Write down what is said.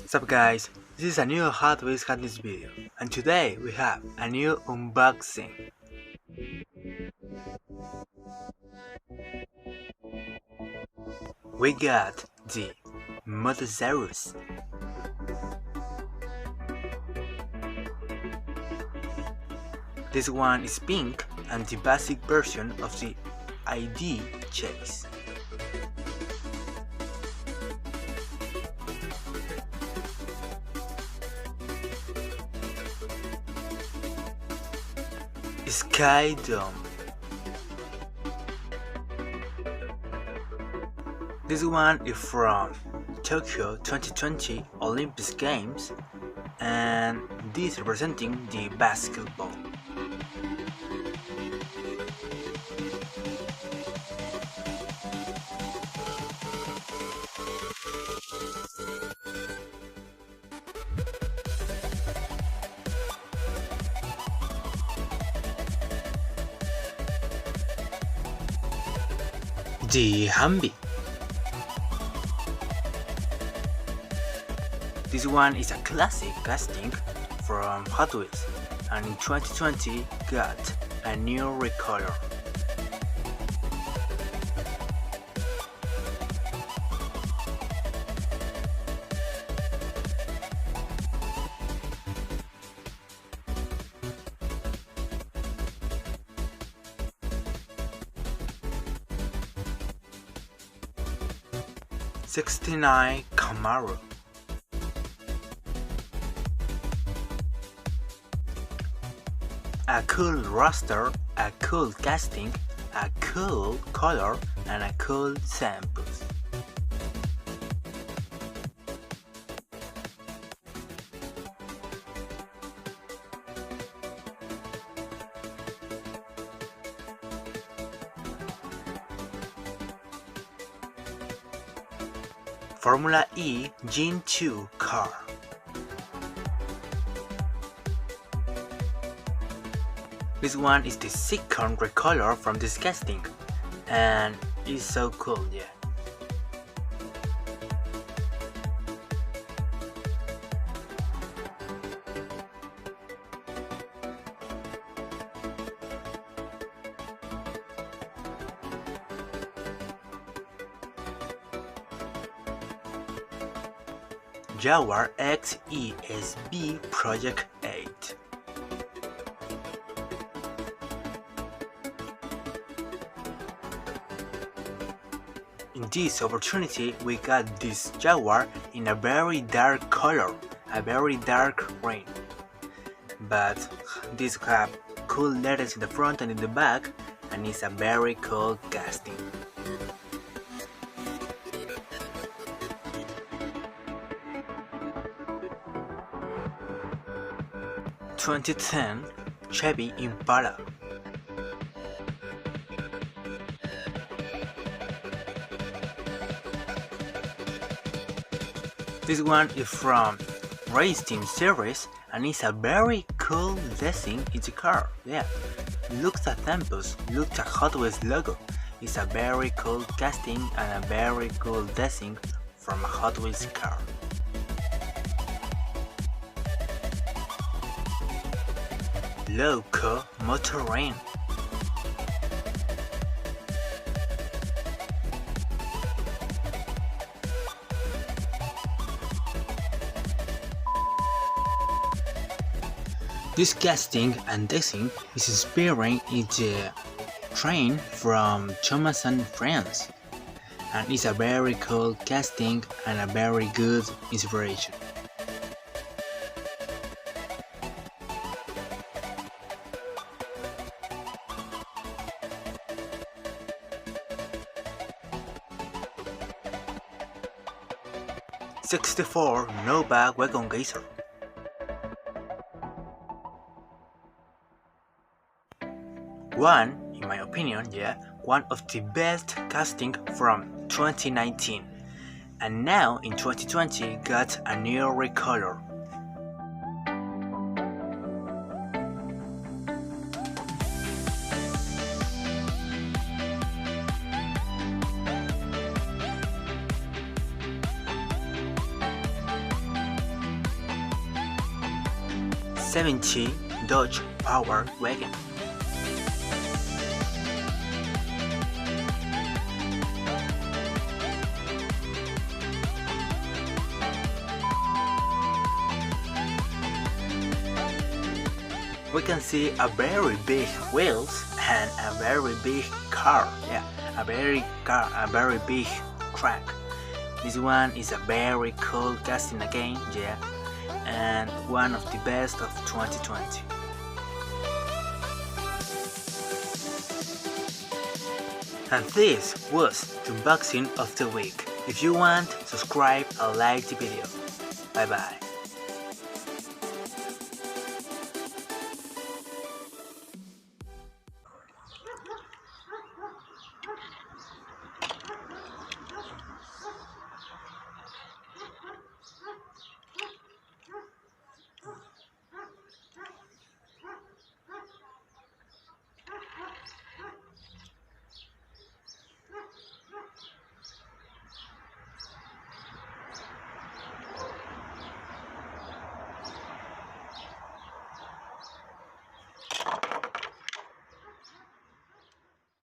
What's up guys, this is a new Hot Wheels Hotness video, and today we have a new unboxing. We got the Motosaurus. This one is pink and the basic version of the ID chase. Skydome. This one is from Tokyo 2020 Olympic Games, and this representing the basketball. The Hamby. This one is a classic casting from Hot Wheels, and in 2020 got a new recolor. '69 Camaro. A cool roster, a cool casting, a cool color, and a cool samples. Formula E Gen 2 car. This one is the second recolor from this casting, and it's so cool, yeah. Jaguar XESB Project 8. In this opportunity, we got this Jaguar in a very dark color, a very dark green. But this have cool letters in the front and in the back, and it's a very cool casting. '10 Chevy Impala. This one is from Race Team Series, and it's a very cool design in the car. Yeah, Luxa Tempus, Luxa Hot Wheels logo. It's a very cool casting and a very cool design from a Hot Wheels car. Loco Motorine. This casting and design is inspiring in the train from Thomas and Friends, and it's a very cool casting and a very good inspiration. '64 Nova Wagon Gazer. One, in my opinion, one of the best casting from 2019, and now in 2020 got a new recolor. 2017 Dodge Power Wagon. We can see a very big wheels and a very big car. Yeah, a very big track. This one is a very cool casting again, yeah, and one of the best of 2020. And this was the unboxing of the week. If you want, subscribe and like the video. Bye bye.